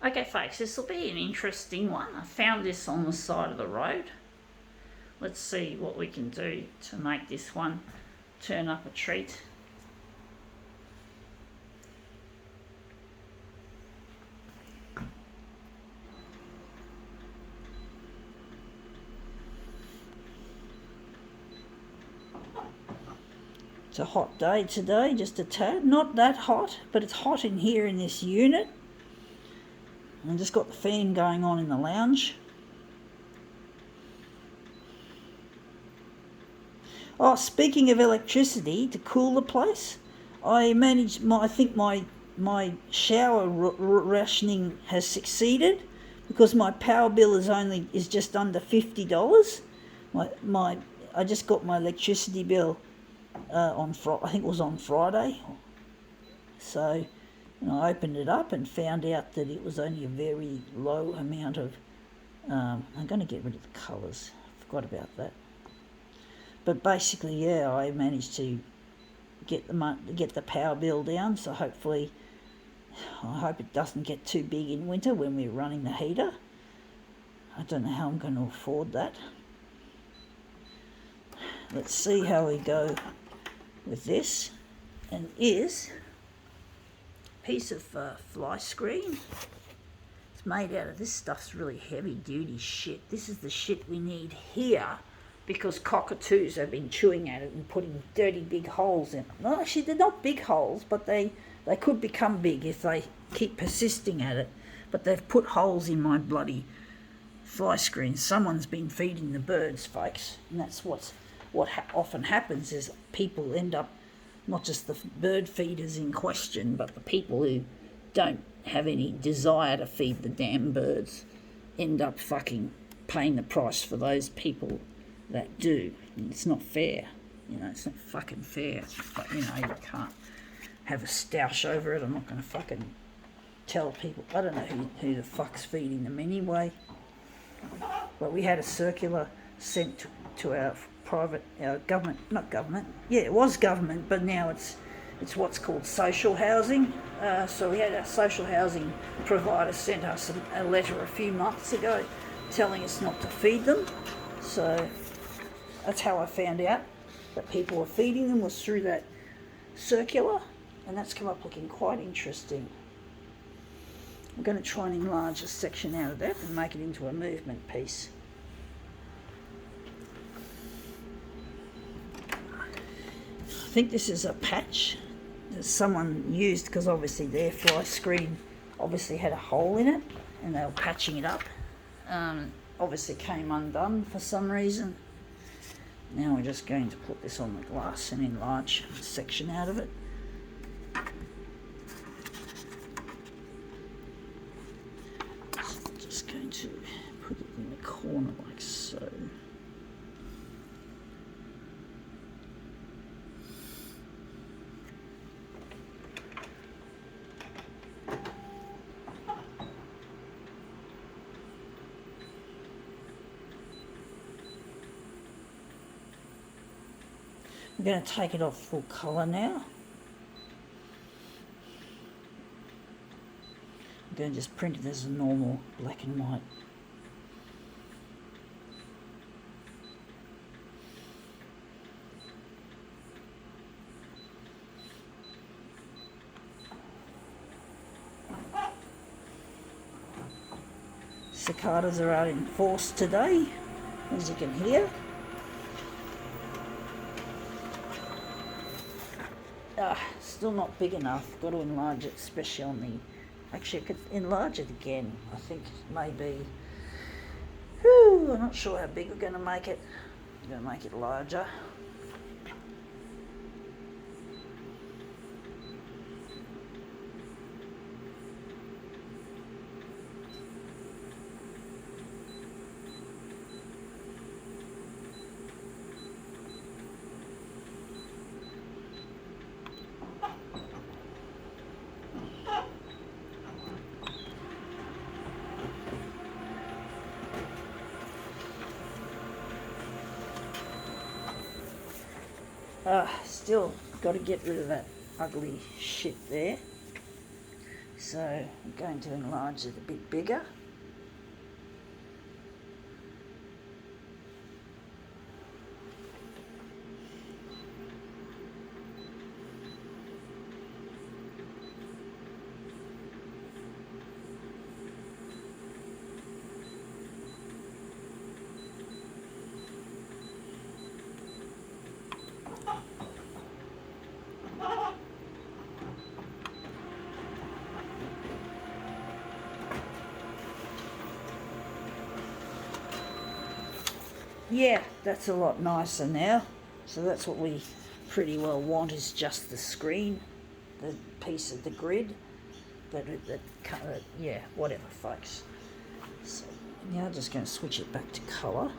Okay folks, this will be an interesting one. I found this on the side of the road. Let's see what we can do to make this one turn up a treat. It's a hot day today, just a tad. Not that hot, but it's hot in here in this unit. I just got the fan going on in the lounge. Oh, speaking of electricity, to cool the place, I managed. I think my shower rationing has succeeded because my power bill is just under $50. I just got my electricity bill I think it was on Friday. So I opened it up and found out that it was only a very low amount of. I'm going to get rid of the colours. I forgot about that. But basically, yeah, I managed to get the power bill down. So hopefully, I hope it doesn't get too big in winter when we're running the heater. I don't know how I'm going to afford that. Let's see how we go with this. And is a piece of fly screen. It's made out of this stuff's really heavy duty shit. This is the shit we need here because cockatoos have been chewing at it and putting dirty big holes in it. Well, actually, they're not big holes, but they could become big if they keep persisting at it. But they've put holes in my bloody fly screen. Someone's been feeding the birds, folks, and that's what often happens is people end up, not just the bird feeders in question, but the people who don't have any desire to feed the damn birds end up fucking paying the price for those people that do. And it's not fair. It's not fucking fair. But, you can't have a stoush over it. I'm not going to fucking tell people. I don't know who the fuck's feeding them anyway. But we had a circular sent to our government, not government. Yeah, it was government, but now it's what's called social housing. So we had our social housing provider sent us a letter a few months ago telling us not to feed them. So that's how I found out that people were feeding them, was through that circular, and that's come up looking quite interesting. I'm going to try and enlarge a section out of that and make it into a movement piece. I think this is a patch that someone used because obviously their fly screen obviously had a hole in it and they were patching it up. Obviously came undone for some reason. Now we're just going to put this on the glass and enlarge a section out of it. So I'm just going to put it in the corner like so. I'm going to take it off full colour now. I'm going to just print it as a normal black and white. Cicadas are out in force today, as you can hear. Still not big enough. Got to enlarge it, especially on the. Actually, I could enlarge it again. I think maybe. I'm not sure how big we're going to make it. I'm going to make it larger. Still got to get rid of that ugly shit there. So I'm going to enlarge it a bit bigger. Yeah, that's a lot nicer now. So that's what we pretty well want, is just the screen, the piece of the grid. But yeah, whatever, folks. So now I'm just going to switch it back to colour.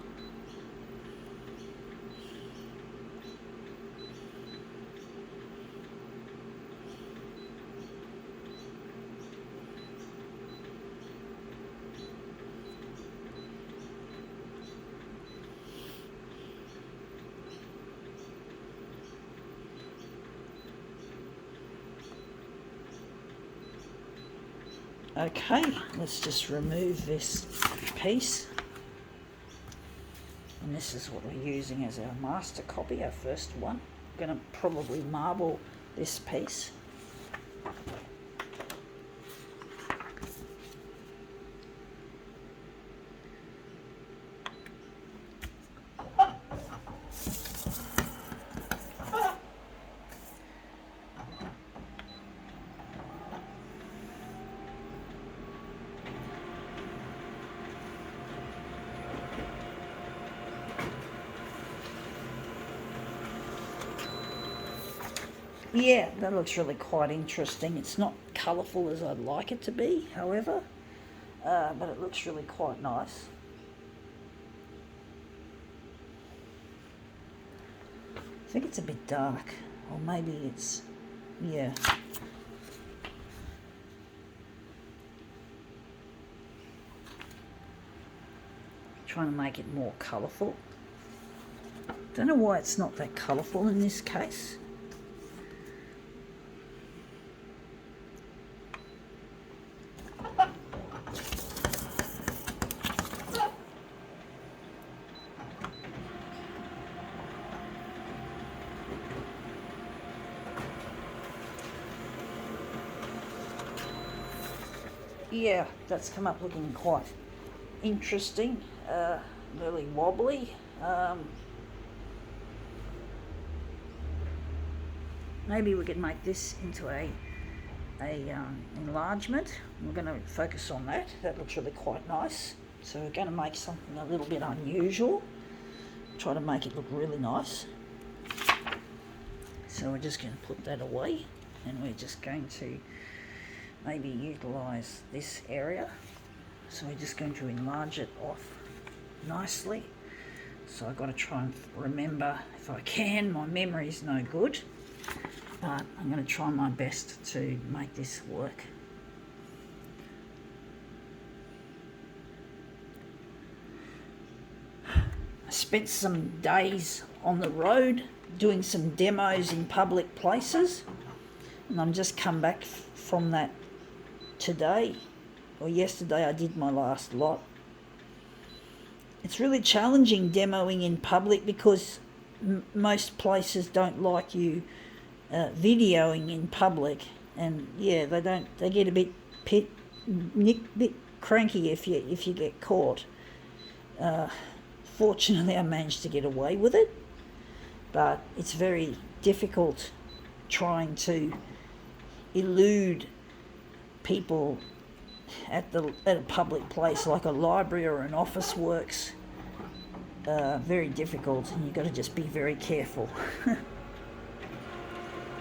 Okay, let's just remove this piece. And this is what we're using as our master copy, our first one. I'm going to probably marble this piece. Yeah, that looks really quite interesting. It's not colourful as I'd like it to be, however, but it looks really quite nice. I think it's a bit dark, or maybe it's, yeah. Trying to make it more colourful. Don't know why it's not that colourful in this case. Yeah, that's come up looking quite interesting, really wobbly. Maybe we could make this into a enlargement. We're going to focus on that. That looks really quite nice. So we're going to make something a little bit unusual. Try to make it look really nice. So we're just going to put that away, and we're just going to maybe utilise this area. So we're just going to enlarge it off nicely. So I've got to try and remember, if I can, my memory's no good, but I'm going to try my best to make this work. I spent some days on the road doing some demos in public places, and I'm just come back from that today, or yesterday I did my last lot. It's really challenging demoing in public because most places don't like you videoing in public, and yeah, they get a bit cranky if you get caught. Fortunately, I managed to get away with it, but it's very difficult trying to elude people at a public place like a library or an office works. Very difficult, and you've got to just be very careful.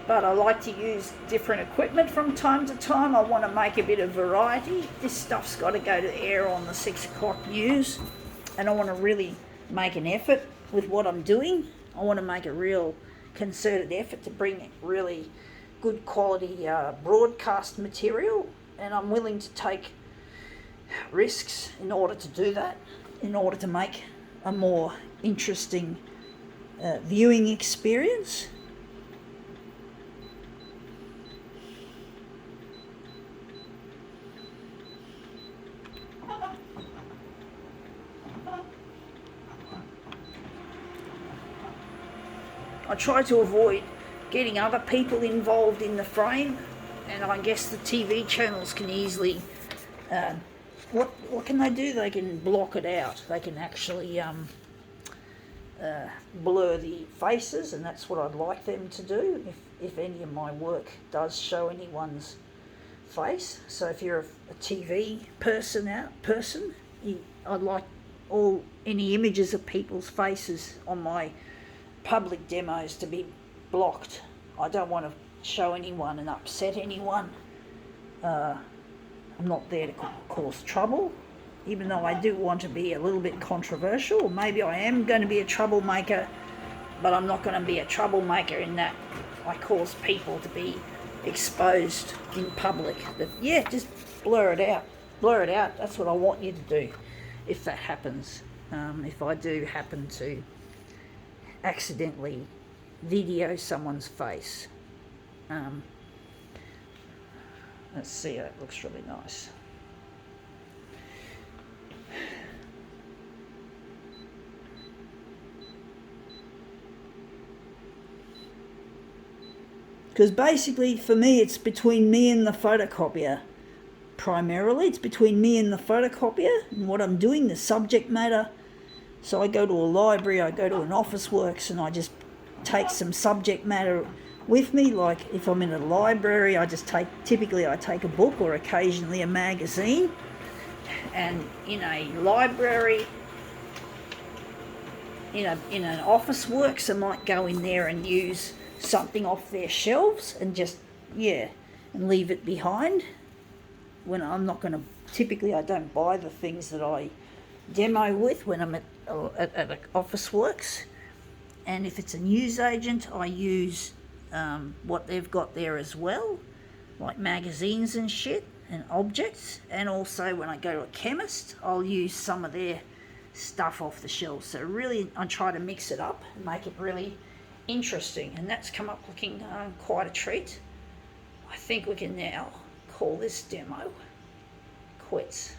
But I like to use different equipment from time to time. I want to make a bit of variety. This stuff's got to go to air on the 6 o'clock news, and I want to really make an effort with what I'm doing. I want to make a real concerted effort to bring really good quality broadcast material, and I'm willing to take risks in order to do that, in order to make a more interesting viewing experience. I try to avoid getting other people involved in the frame, and I guess the TV channels can easily, what can they do? They can block it out. They can actually blur the faces, and that's what I'd like them to do if any of my work does show anyone's face. So if you're a TV person, I'd like any images of people's faces on my public demos to be blocked. I don't want to show anyone and upset anyone. I'm not there to cause trouble, even though I do want to be a little bit controversial. Maybe I am going to be a troublemaker, but I'm not going to be a troublemaker in that I cause people to be exposed in public. But yeah, just blur it out. Blur it out. That's what I want you to do if that happens. If I do happen to accidentally video someone's face. Let's see, that looks really nice. Because basically for me it's between me and the photocopier. Primarily it's between me and the photocopier and what I'm doing, the subject matter. So I go to a library, I go to an Officeworks, and I just take some subject matter with me. Like if I'm in a library, typically I take a book or occasionally a magazine. And in a library, in an Officeworks, I might go in there and use something off their shelves and and leave it behind. When I'm not going to, typically I don't buy the things that I demo with when I'm at Officeworks. And if it's a newsagent, I use what they've got there as well, like magazines and shit and objects. And also when I go to a chemist, I'll use some of their stuff off the shelves. So really I try to mix it up and make it really interesting, and that's come up looking quite a treat. I think we can now call this demo quits.